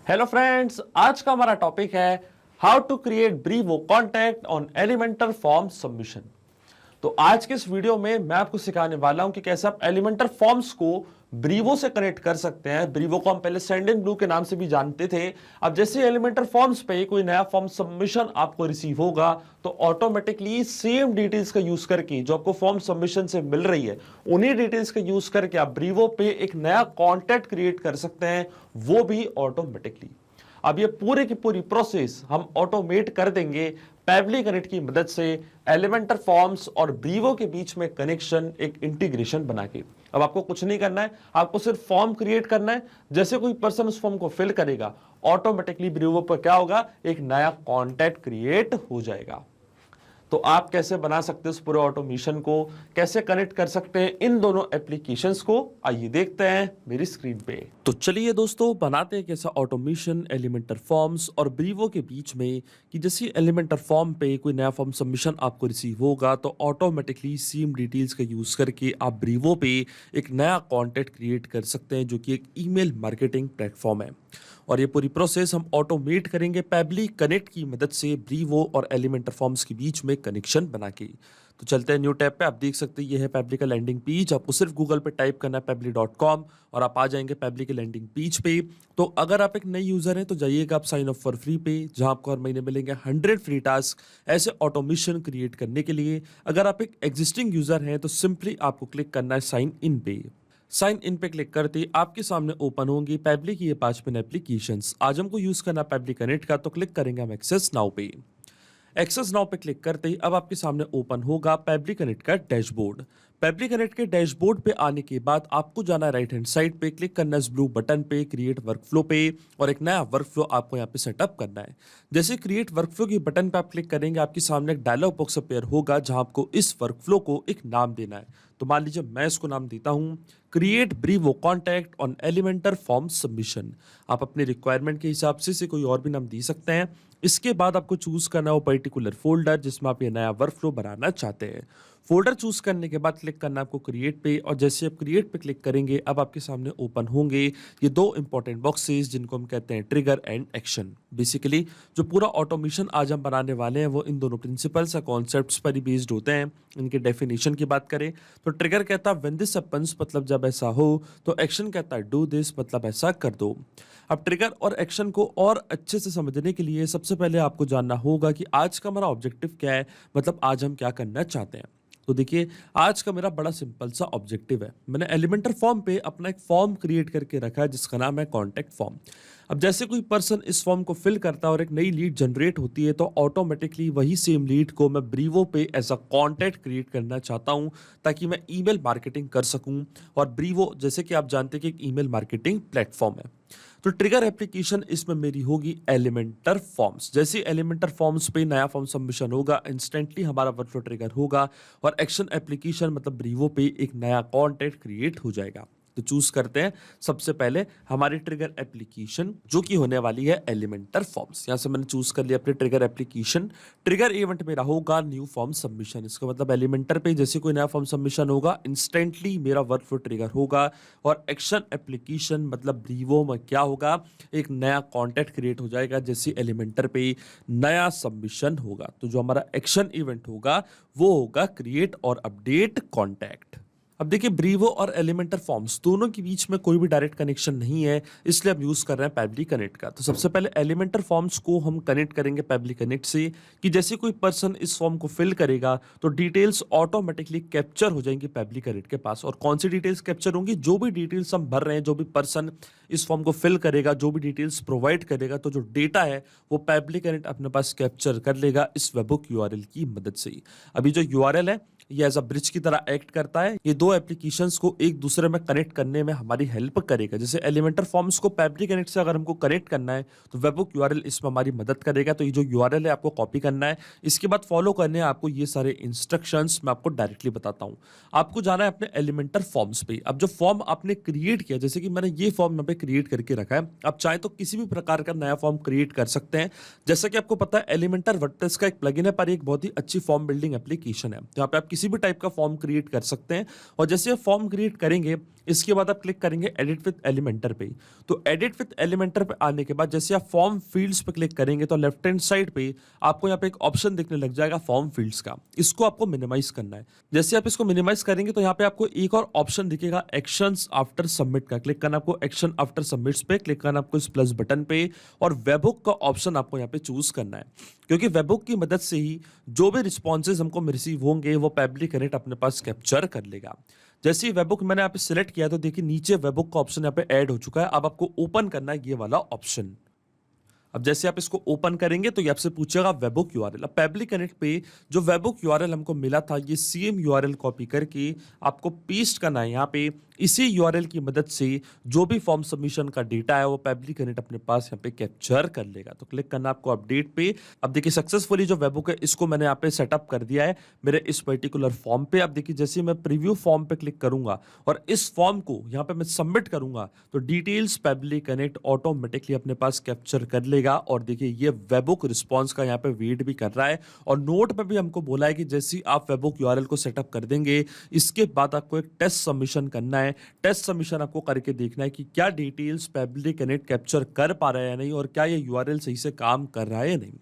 Hello friends, आज का हमारा टॉपिक है how to create Brevo contact on Elementor form submission. तो आज के इस वीडियो में मैं आपको सिखाने वाला हूं कि कैसे आप एलिमेंटर फॉर्म्स को ब्रीवो से कनेक्ट कर सकते हैं। ब्रीवो को हम पहले सेंड इन ब्लू के नाम से भी जानते थे। अब जैसे एलिमेंटर फॉर्म्स पे कोई नया फॉर्म सबमिशन आपको रिसीव होगा तो ऑटोमेटिकली सेम डिटेल्स का यूज करके जो आपको फॉर्म सबमिशन से मिल रही है उन्हीं डिटेल्स का यूज करके आप ब्रीवो पे एक नया कॉन्टैक्ट क्रिएट कर सकते हैं, वो भी ऑटोमेटिकली। अब ये पूरी की पूरी प्रोसेस हम ऑटोमेट कर देंगे पैवली कनेक्ट की मदद से, एलिमेंटर फॉर्म्स और ब्रीवो के बीच में कनेक्शन, एक इंटीग्रेशन बना के। अब आपको कुछ नहीं करना है, आपको सिर्फ फॉर्म क्रिएट करना है। जैसे कोई पर्सन उस फॉर्म को फिल करेगा ऑटोमेटिकली ब्रीवो पर क्या होगा, एक नया कॉन्टैक्ट क्रिएट हो जाएगा। तो आप कैसे बना सकते हैं उस पूरे ऑटोमेशन को, कैसे कनेक्ट कर सकते हैं इन दोनों एप्लीकेशंस को, आइए देखते हैं मेरी स्क्रीन पे। तो चलिए दोस्तों, बनाते हैं कैसा ऑटोमेशन एलिमेंटर फॉर्म्स और ब्रीवो के बीच में कि जैसे एलिमेंटर फॉर्म पे कोई नया फॉर्म सबमिशन आपको रिसीव होगा तो ऑटोमेटिकली सेम डिटेल्स का यूज करके आप ब्रीवो पे एक नया कॉन्टैक्ट क्रिएट कर सकते हैं, जो कि एक ईमेल मार्केटिंग प्लेटफॉर्म है। और ये पूरी प्रोसेस हम ऑटोमेट करेंगे पैबली कनेक्ट की मदद से ब्रीवो और एलिमेंटर फॉर्म्स के बीच में कनेक्शन बना के। तो चलते हैं न्यू टैब पे। आप देख सकते हैं ये है पैबली का लैंडिंग पेज। आपको सिर्फ गूगल पे टाइप करना है pebble.com और आप आ जाएंगे पैबली के लैंडिंग पेज पे। तो अगर आप एक नए यूजर हैं तो जाइएगा आप साइन अप फॉर फ्री पे, जहां आपको हर महीने मिलेंगे 100 फ्री टास्क ऐसे ऑटोमेशन क्रिएट करने के लिए। अगर आप एक एग्जिस्टिंग यूजर हैं तो सिंपली आपको क्लिक करना है साइन इन पे। साइन इन पे क्लिक करते ही आपके सामने ओपन होंगी पैबली की ये 5 पिन एप्लीकेशंस। आज हमको यूज करना पैबली कनेक्ट का, तो क्लिक करेंगे हम एक्सेस नाउ पे। एक्सेस नाउ पे क्लिक करते ही अब आपके सामने ओपन होगा पैबली कनेक्ट का डैशबोर्ड। पैबली कनेक्ट के डैशबोर्ड पे आने के बाद आपको जाना है राइट हैंड साइड पे, क्लिक करना है इस ब्लू बटन पे क्रिएट वर्कफ्लो पे और एक नया वर्कफ्लो आपको यहाँ पे सेटअप करना है। जैसे क्रिएट वर्कफ्लो की बटन पे आप क्लिक करेंगे आपके सामने एक डायलॉग बॉक्स अपेयर होगा जहां आपको इस वर्कफ्लो को एक नाम देना है। तो मान लीजिए मैं इसको नाम देता हूँ create Brevo contact on Elementor form submission. आप अपने रिक्वायरमेंट के हिसाब से कोई और भी नाम दे सकते हैं। इसके बाद आपको चूज करना है वो पर्टिकुलर फोल्डर जिसमें आप ये नया वर्कफ्लो बनाना चाहते हैं। फोल्डर चूज करने के बाद क्लिक करना है आपको क्रिएट पे, और जैसे आप क्रिएट पे क्लिक करेंगे अब आपके सामने ओपन होंगे ये दो इंपॉर्टेंट बॉक्सेस जिनको हम कहते हैं ट्रिगर एंड एक्शन। बेसिकली जो पूरा ऑटोमेशन आज हम बनाने वाले हैं वो इन दोनों प्रिंसिपल्स या कॉन्सेप्ट्स पर ही बेस्ड होते हैं। इनके डेफिनेशन की बात करें तो ट्रिगर कहता है व्हेन दिस हैपेंस, मतलब जब ऐसा हो, तो एक्शन कहता है डू दिस, मतलब ऐसा कर दो। अब ट्रिगर और एक्शन को और अच्छे से समझने के लिए सबसे पहले आपको जानना होगा कि आज का हमारा ऑब्जेक्टिव क्या है, मतलब आज हम क्या करना चाहते हैं। तो देखिए आज का मेरा बड़ा सिंपल सा ऑब्जेक्टिव है। मैंने एलिमेंटर फॉर्म पे अपना एक फॉर्म क्रिएट करके रखा है जिसका नाम है कॉन्टैक्ट फॉर्म। अब जैसे कोई पर्सन इस फॉर्म को फिल करता है और एक नई लीड जनरेट होती है तो ऑटोमेटिकली वही सेम लीड को मैं ब्रीवो पे एज अ कॉन्टैक्ट क्रिएट करना चाहता हूं ताकि मैं ईमेल मार्केटिंग कर सकूं। और ब्रीवो जैसे कि आप जानते हैं कि एक ईमेल मार्केटिंग प्लेटफॉर्म है। तो ट्रिगर एप्लीकेशन इसमें मेरी होगी एलिमेंटर फॉर्म्स। जैसे एलिमेंटर फॉर्म्स पे नया फॉर्म सबमिशन होगा इंस्टेंटली हमारा वर्कफ्लो ट्रिगर होगा और एक्शन एप्लीकेशन मतलब ब्रीवो पे एक नया कॉन्टैक्ट क्रिएट हो जाएगा। तो चूज करते हैं सबसे पहले हमारी ट्रिगर एप्लीकेशन जो कि होने वाली है एलिमेंटर फॉर्म्स। यहां से मैंने चूज कर लिया अपनी ट्रिगर एप्लीकेशन। ट्रिगर इवेंट मेरा होगा न्यू फॉर्म सबमिशन। इसका मतलब एलिमेंटर पे जैसे कोई नया फॉर्म सबमिशन होगा इंस्टेंटली मेरा वर्कफ्लो ट्रिगर होगा। और एक्शन एप्लीकेशन मतलब ब्रीवो में क्या होगा, एक नया कॉन्टैक्ट क्रिएट हो जाएगा जैसे एलिमेंटर पे नया सबमिशन होगा। तो जो हमारा एक्शन इवेंट होगा वो होगा क्रिएट और अपडेट कॉन्टैक्ट। अब देखिए ब्रीवो और एलिमेंटर फॉर्म्स दोनों के बीच में कोई भी डायरेक्ट कनेक्शन नहीं है, इसलिए हम यूज कर रहे हैं पैबली कनेक्ट का। तो सबसे पहले एलिमेंटर फॉर्म्स को हम कनेक्ट करेंगे पैबली कनेक्ट से कि जैसे कोई पर्सन इस फॉर्म को फिल करेगा तो डिटेल्स ऑटोमेटिकली कैप्चर हो जाएंगी पैबली कनेक्ट के पास। और कौन सी डिटेल्स कैप्चर होंगी, जो भी डिटेल्स हम भर रहे हैं, जो भी पर्सन इस फॉर्म को फिल करेगा, जो भी डिटेल्स प्रोवाइड करेगा, तो जो डेटा है वो पैबली कनेक्ट अपने पास कैप्चर कर लेगा इस वेबहुक यूआरएल की मदद से। अभी जो यूआरएल है ये एज अ ब्रिज की तरह एक्ट करता है। ये दो एप्लीकेशंस को एक दूसरे में कनेक्ट करने में हमारी हेल्प करेगा। जैसे एलिमेंटर फॉर्म्स को पैबली कनेक्ट से अगर हमको कनेक्ट करना है तो वेबहुक यूआरएल इसमें हमारी मदद करेगा। तो ये जो यूआरएल है आपको कॉपी करना है, इसके बाद फॉलो करने हैं आपको ये सारे इंस्ट्रक्शंस। मैं आपको डायरेक्टली बताता हूँ। आपको जाना है अपने एलिमेंटर फॉर्म्स पे। अब जो फॉर्म आपने क्रिएट किया, जैसे कि मैंने ये फॉर्म यहाँ पे क्रिएट करके रखा है, आप चाहे तो किसी भी प्रकार का नया फॉर्म क्रिएट कर सकते हैं। जैसा कि आपको पता है एलिमेंटर वर्डप्रेस का एक प्लगइन है पर एक बहुत ही अच्छी फॉर्म बिल्डिंग एप्लीकेशन है। तो यहाँ पे आप किसी भी टाइप का फॉर्म क्रिएट कर सकते हैं। और जैसे आप फॉर्म क्रिएट करेंगे, इसके बाद आप क्लिक करेंगे एडिट विथ एलिमेंटर पे। तो एडिट विथ एलिमेंटर पे आने के बाद जैसे आप फॉर्म फील्ड्स पे क्लिक करेंगे तो लेफ्ट हैंड साइड पे आपको यहाँ पे एक ऑप्शन दिखने लग जाएगा फॉर्म फील्ड्स का। इसको आपको मिनिमाइज करना है। जैसे आप इसको मिनिमाइज करेंगे तो यहाँ पे आपको एक और ऑप्शन दिखेगा एक्शंस आफ्टर सबमिट का। क्लिक करना आपको एक्शन आफ्टर सबमिट्स पे, क्लिक करना आपको इस प्लस बटन पे और वेबहुक का ऑप्शन आपको यहाँ पे चूज करना है, क्योंकि वेबहुक की मदद से ही जो भी रिस्पॉन्सेज हमको रिसीव होंगे वो पेबली कनेक्ट अपने पास कैप्चर कर लेगा। जैसे ही वेबहुक मैंने यहाँ पे सिलेक्ट किया तो देखिए नीचे वेबहुक का ऑप्शन यहाँ पे ऐड हो चुका है। अब आपको ओपन करना है ये वाला ऑप्शन। अब जैसे आप इसको ओपन करेंगे तो ये आपसे पूछेगा वेबहुक यूआरएल। अब पेबली कनेक्ट पे जो वेबहुक यूआरएल हमको मिला था, ये सेम यूआरएल कॉपी करके आपको पेस्ट करना है यहाँ पे। इसी यूआरएल की मदद से जो भी फॉर्म सबमिशन का डेटा है वो पेबली कनेक्ट अपने पास यहाँ पे कैप्चर कर लेगा। तो क्लिक करना आपको अपडेट पे। अब देखिए सक्सेसफुली जो वेबहुक है इसको मैंने यहाँ पे सेटअप कर दिया है मेरे इस पर्टिकुलर फॉर्म पे। अब देखिए जैसे मैं प्रीव्यू फॉर्म पे क्लिक करूंगा और इस फॉर्म को यहाँ पे मैं सबमिट करूंगा तो डिटेल्स पेबली कनेक्ट ऑटोमेटिकली अपने पास कैप्चर कर लेगा। और देखिए ये वेबहुक रिस्पॉन्स का यहाँ पे वेट भी कर रहा है। और नोट पे भी हमको बोला है कि जैसे आप वेबहुक यूआरएल को सेटअप कर देंगे इसके बाद आपको एक टेस्ट सबमिशन करना है। टेस्ट सबमिशन आपको करके देखना है कि क्या डिटेल्स पेबली कनेक्ट कैप्चर कर पा रहा है या नहीं, और क्या ये यूआरएल सही से काम कर रहा है या नहीं।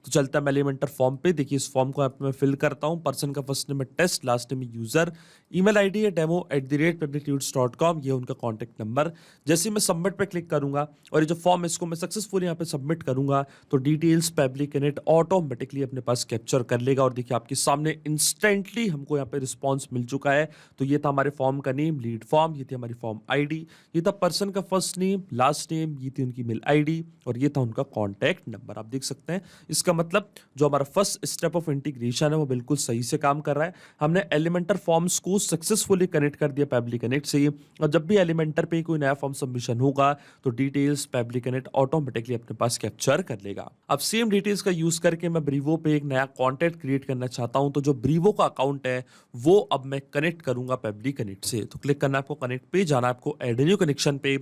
तो चलता है मैं एलिमेंटर फॉर्म पे। देखिए इस फॉर्म को मैं फिल करता हूं। पर्सन का फर्स्ट नेम है test, last name user, email ID है demo@publictudes.com, ये उनका कॉन्टैक्ट नंबर। जैसे मैं सबमिट पे क्लिक करूंगा और ये जो फॉर्म है इसको मैं सक्सेसफुली यहाँ पे सबमिट करूंगा तो डिटेल्स पेबली कनेक्ट ऑटोमेटिकली अपने पास कैप्चर कर लेगा। और देखिए आपके सामने इंस्टेंटली हमको यहाँ पे रिस्पॉन्स मिल चुका है। तो ये था हमारे फॉर्म का नेम, लीड फॉर्म, ये थी हमारी फॉर्म आईडी, ये था पर्सन का फर्स्ट नेम, लास्ट नेम, ये थी उनकी मेल आईडी और ये था उनका कॉन्टैक्ट नंबर। आप देख सकते हैं इसका मतलब जो हमारा फर्स्ट स्टेप ऑफ इंटीग्रेशन है वो बिल्कुल सही से काम कर रहा है। हमने एलिमेंटर फॉर्म्स को सक्सेसफुली कनेक्ट कर दिया पेबली कनेक्ट से। और जब भी एलिमेंटर पे कोई नया फॉर्म सबमिशन होगा तो डिटेल्स पेबली कनेक्ट ऑटोमेटिकली अपने पास कैप्चर कर लेगा। अब सेम डिटेल्स का यूज करके मैं ब्रीवो पे एक नया कॉन्टैक्ट क्रिएट करना चाहता हूं तो जो ब्रीवो का अकाउंट है वो अब मैं कनेक्ट करूंगा पेबली कनेक्ट से। तो क्लिक करना है आपको कनेक्ट पे, जाना है आपको ऐड न्यू कनेक्शन पे।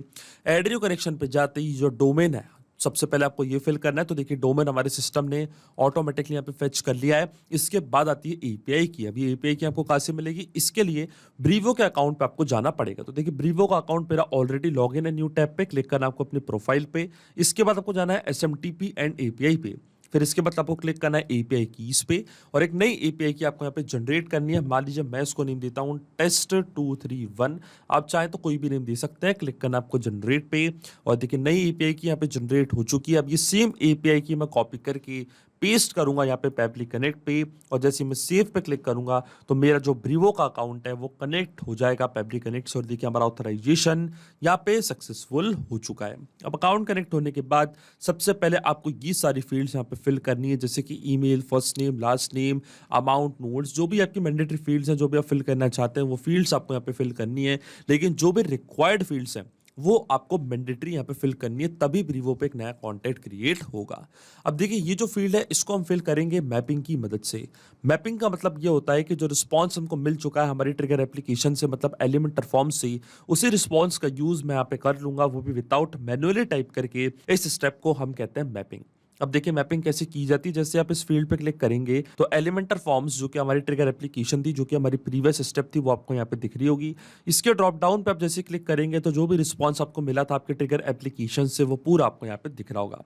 ऐड न्यू कनेक्शन पे जाते ही जो डोमेन है सबसे पहले आपको ये फिल करना है। तो देखिए डोमेन हमारे सिस्टम ने ऑटोमेटिकली यहाँ पे फेच कर लिया है। इसके बाद आती है एपीआई की। अभी एपीआई की आपको कहाँ से मिलेगी, इसके लिए ब्रीवो के अकाउंट पे आपको जाना पड़ेगा। तो देखिए ब्रीवो का अकाउंट मेरा ऑलरेडी लॉगिन है, न्यू टैब पे क्लिक करना आपको अपनी प्रोफाइल पे। इसके बाद आपको जाना है एसएमटीपी एंड एपीआई पे। फिर इसके बाद आपको क्लिक करना है एपीआई कीज पे और एक नई एपीआई की आपको यहाँ पे जनरेट करनी है। मान लीजिए मैं इसको नेम देता हूँ test231, आप चाहें तो कोई भी नेम दे सकते हैं। क्लिक करना आपको जनरेट पे और देखिए नई एपीआई की यहाँ पे जनरेट हो चुकी है। अब ये सेम एपीआई की मैं कॉपी करके पेस्ट करूंगा यहाँ पे पेबली कनेक्ट पे और जैसे मैं सेव पे क्लिक करूंगा तो मेरा जो ब्रीवो का अकाउंट है वो कनेक्ट हो जाएगा पेबली कनेक्ट से। और देखिए हमारा ऑथराइजेशन यहाँ पे सक्सेसफुल हो चुका है। अब अकाउंट कनेक्ट होने के बाद सबसे पहले आपको ये सारी फील्ड्स यहाँ पे फिल करनी है, जैसे कि email, first name, last name, amount, notes, जो भी आपकी मैंडेटरी फील्ड्स हैं, जो भी आप फिल करना चाहते हैं वो फील्ड्स आपको यहाँ पे फिल करनी है। लेकिन जो भी रिक्वायर्ड फील्ड्स हैं वो आपको मैंडेटरी यहाँ पे फिल करनी है, तभी ब्रीवो पे एक नया कॉन्टैक्ट क्रिएट होगा। अब देखिए ये जो फील्ड है इसको हम फिल करेंगे मैपिंग की मदद से। मैपिंग का मतलब ये होता है कि जो रिस्पॉन्स हमको मिल चुका है हमारी ट्रिगर एप्लीकेशन से, मतलब एलिमेंटर फॉर्म से, उसी रिस्पॉन्स का यूज मैं यहाँ पे कर लूंगा, वो भी विदाउट मैनुअली टाइप करके। इस स्टेप को हम कहते हैं मैपिंग। अब देखिए मैपिंग कैसे की जाती है। जैसे आप इस फील्ड पे क्लिक करेंगे तो एलिमेंटर फॉर्म्स जो कि हमारी ट्रिगर एप्लीकेशन थी, जो कि हमारी प्रीवियस स्टेप थी, वो आपको यहाँ पे दिख रही होगी। इसके ड्रॉप डाउन पे आप जैसे क्लिक करेंगे तो जो भी रिस्पॉन्स आपको मिला था आपके ट्रिगर एप्लीकेशन से वो पूरा आपको यहाँ पे दिख रहा होगा।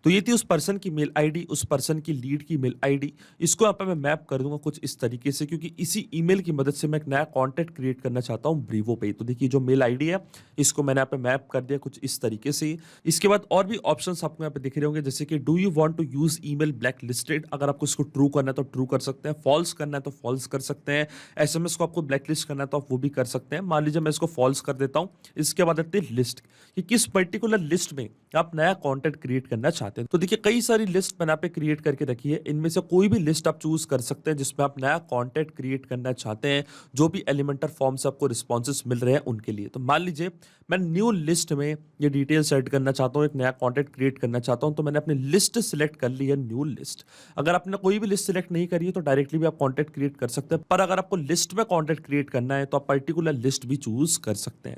तो ये थी उस पर्सन की मेल आईडी, उस पर्सन की लीड की मेल आईडी। इसको यहाँ पे मैं मैप कर दूंगा कुछ इस तरीके से, क्योंकि इसी ईमेल की मदद से मैं एक नया कॉन्टैक्ट क्रिएट करना चाहता हूँ ब्रीवो पे। तो देखिए जो मेल आईडी है इसको मैंने यहाँ पे मैप कर दिया कुछ इस तरीके से। इसके बाद और भी ऑप्शंस आपको यहाँ पे दिख रहे होंगे, जैसे कि do you want to use email blacklisted. अगर आपको इसको ट्रू करना है तो ट्रू कर सकते हैं, फॉल्स करना है तो फॉल्स कर सकते हैं, एसएमएस को आपको ब्लैक लिस्ट करना है तो आप वो भी कर सकते हैं। मान लीजिए मैं इसको फॉल्स कर देता हूँ। इसके बाद आती है लिस्ट, कि किस पर्टिकुलर लिस्ट में आप नया कॉन्टेंट क्रिएट करना चाहते हैं। तो देखिए कई सारी लिस्ट मैंने यहाँ पे क्रिएट करके रखी है, इनमें से कोई भी लिस्ट आप चूज कर सकते हैं जिसमें आप नया कॉन्टेंट क्रिएट करना चाहते हैं, जो भी एलिमेंटर फॉर्म से आपको रिस्पॉन्सेस मिल रहे हैं उनके लिए। तो मान लीजिए मैं न्यू लिस्ट में ये डिटेल्स ऐड करना चाहता हूँ, एक नया कॉन्टेंट क्रिएट करना चाहता हूँ, तो मैंने अपनी लिस्ट सिलेक्ट कर ली है, न्यू लिस्ट। अगर आपने कोई भी लिस्ट सिलेक्ट नहीं करी है तो डायरेक्टली भी आप कॉन्टेंट क्रिएट कर सकते हैं, पर अगर आपको लिस्ट में कॉन्टेंट क्रिएट करना है तो आप पर्टिकुलर लिस्ट भी चूज कर सकते हैं।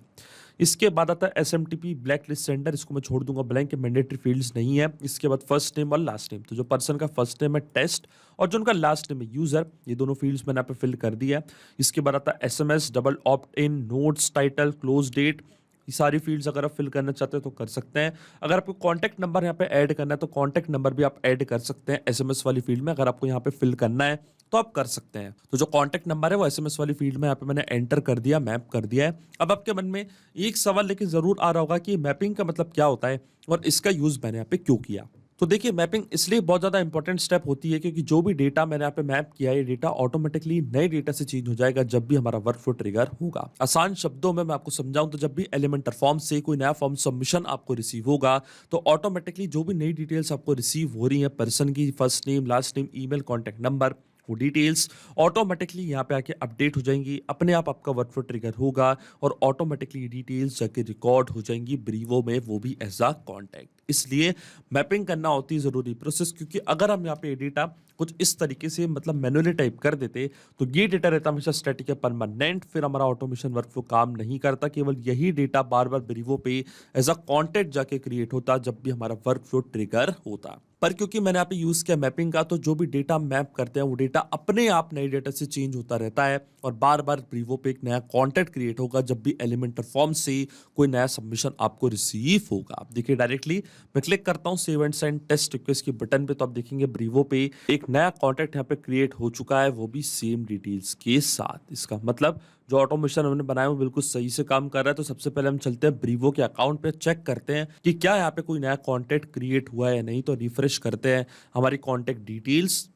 इसके बाद आता है SMTP ब्लैक लिस्ट सेंडर, इसको मैं छोड़ दूंगा ब्लैंक, मैंडेटरी फील्ड्स नहीं है। इसके बाद फर्स्ट नेम और लास्ट नेम, तो जो पर्सन का फर्स्ट नेम है टेस्ट और जो उनका लास्ट नेम है यूजर, ये दोनों फील्ड्स मैंने यहाँ पे फिल कर दिया है। इसके बाद आता है SMS, double opt in, notes, title, close date, ये सारी फील्ड्स अगर आप फिल करना चाहते हैं तो कर सकते हैं। अगर आपको कॉन्टैक्ट नंबर यहाँ पे ऐड करना है तो कॉन्टैक्ट नंबर भी आप ऐड कर सकते हैं SMS वाली फील्ड में, अगर आपको यहाँ पे फिल करना है तो आप कर सकते हैं। तो जो कॉन्टैक्ट नंबर है वो SMS वाली फील्ड में यहाँ पे मैंने एंटर कर दिया, मैप कर दिया है। अब आपके मन में एक सवाल लेकिन जरूर आ रहा होगा कि मैपिंग का मतलब क्या होता है और इसका यूज मैंने यहाँ पे क्यों किया। तो देखिए, मैपिंग इसलिए बहुत ज़्यादा इंपॉर्टेंट स्टेप होती है क्योंकि जो भी डेटा मैंने यहाँ पे मैप किया है, ये डेटा ऑटोमेटिकली नए डेटा से चेंज हो जाएगा जब भी हमारा वर्कफ्लो ट्रिगर होगा। आसान शब्दों में मैं आपको समझाऊं तो जब भी एलिमेंटर फॉर्म से कोई नया फॉर्म सबमिशन आपको रिसीव होगा तो ऑटोमेटिकली जो भी नई डिटेल्स आपको रिसीव हो रही है, पर्सन की first name, last name, email, contact number, वो डिटेल्स ऑटोमेटिकली यहाँ पे आके अपडेट हो जाएंगी। अपने आप आपका वर्कफ्लो ट्रिगर होगा और ऑटोमेटिकली डिटेल्स जाके रिकॉर्ड हो जाएंगी ब्रीवो में, वो भी एज अ कॉन्टैक्ट। इसलिए मैपिंग करना होती है जरूरी प्रोसेस, क्योंकि अगर हम यहाँ पे डेटा कुछ इस तरीके से मतलब मैनुअली टाइप कर देते तो ये डेटा रहता हमेशा स्टैटिक या परमानेंट, फिर हमारा ऑटोमेशन वर्कफ्लो काम नहीं करता। केवल यही डेटा बार बार ब्रीवो पे एज अ कॉन्टैक्ट जाके क्रिएट होता जब भी हमारा वर्कफ्लो ट्रिगर होता। पर क्योंकि मैंने यहाँ पे यूज किया मैपिंग का, तो जो भी डेटा मैप करते हैं वो डेटा अपने आप नए डेटा से चेंज होता रहता है और बार बार ब्रीवो पे एक नया कॉन्टैक्ट क्रिएट होगा जब भी एलिमेंटर फॉर्म से कोई नया सबमिशन आपको रिसीव होगा। आप देखिए, डायरेक्टली मैं क्लिक करता हूँ save and send test request के बटन पे, तो आप देखेंगे ब्रीवो पे एक नया कॉन्टैक्ट यहाँ पे क्रिएट हो चुका है, वो भी सेम डिटेल्स के साथ। इसका मतलब जो ऑटोमेशन हमने बनाया वो बिल्कुल सही से काम कर रहा है। तो सबसे पहले हम चलते हैं ब्रीवो के अकाउंट पे, चेक करते हैं कि क्या यहाँ पे कोई नया कॉन्टैक्ट क्रिएट हुआ है या नहीं। तो रिफ्रेश करते हैं हमारी कॉन्टैक्ट डिटेल्स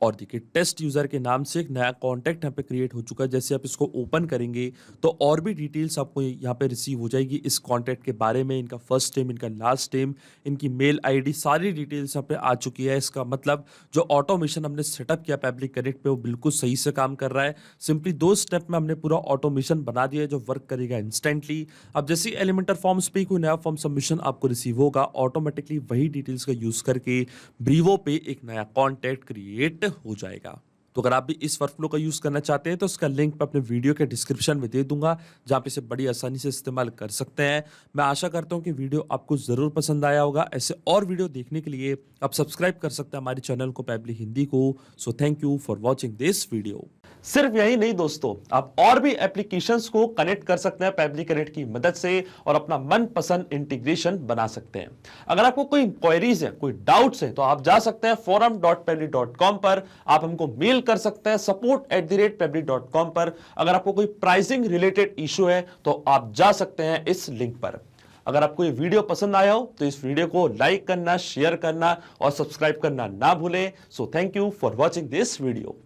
और देखिए टेस्ट यूजर के नाम से एक नया कॉन्टैक्ट यहाँ पे क्रिएट हो चुका है। जैसे आप इसको ओपन करेंगे तो और भी डिटेल्स आपको यहाँ पे रिसीव हो जाएगी इस कॉन्टैक्ट के बारे में, इनका फर्स्ट नेम, इनका लास्ट नेम, इनकी मेल आईडी, सारी डिटेल्स यहाँ पे आ चुकी है। इसका मतलब जो ऑटोमेशन हमने सेटअप किया पब्लिक कनेक्ट पे वो बिल्कुल सही से काम कर रहा है। सिंपली 2 स्टेप में हमने पूरा ऑटोमेशन बना दिया है जो वर्क करेगा इंस्टेंटली। अब जैसे एलिमेंटर फॉर्म्स पे कोई नया फॉर्म सबमिशन आपको रिसीव होगा, ऑटोमेटिकली वही डिटेल्स का यूज करके ब्रीवो पे एक नया कॉन्टैक्ट क्रिएट हो जाएगा। तो अगर आप भी इस वर्कफ्लो का यूज करना चाहते हैं तो इसका लिंक मैं अपने वीडियो के डिस्क्रिप्शन में दे दूंगा, जहां पे इसे बड़ी आसानी से इस्तेमाल कर सकते हैं। मैं आशा करता हूं कि वीडियो आपको जरूर पसंद आया होगा। ऐसे और वीडियो देखने के लिए आप सब्सक्राइब कर सकते हैं हमारे चैनल को, पैबली हिंदी को। So thank you for watching this video. सिर्फ यही नहीं दोस्तों, आप और भी एप्लीकेशंस को कनेक्ट कर सकते हैं पैबली कनेक्ट की मदद से और अपना मनपसंद इंटीग्रेशन बना सकते हैं। अगर आपको कोई क्वेरीज है, कोई डाउट्स है, तो आप जा सकते हैं forum.pebly.com पर, आप हमको मेल कर सकते हैं support@pebly.com पर। अगर आपको कोई प्राइसिंग रिलेटेड इशू है तो आप जा सकते हैं इस लिंक पर। अगर आपको ये वीडियो पसंद आया हो तो इस वीडियो को लाइक करना, शेयर करना और सब्सक्राइब करना ना भूलें। So thank you for watching this video.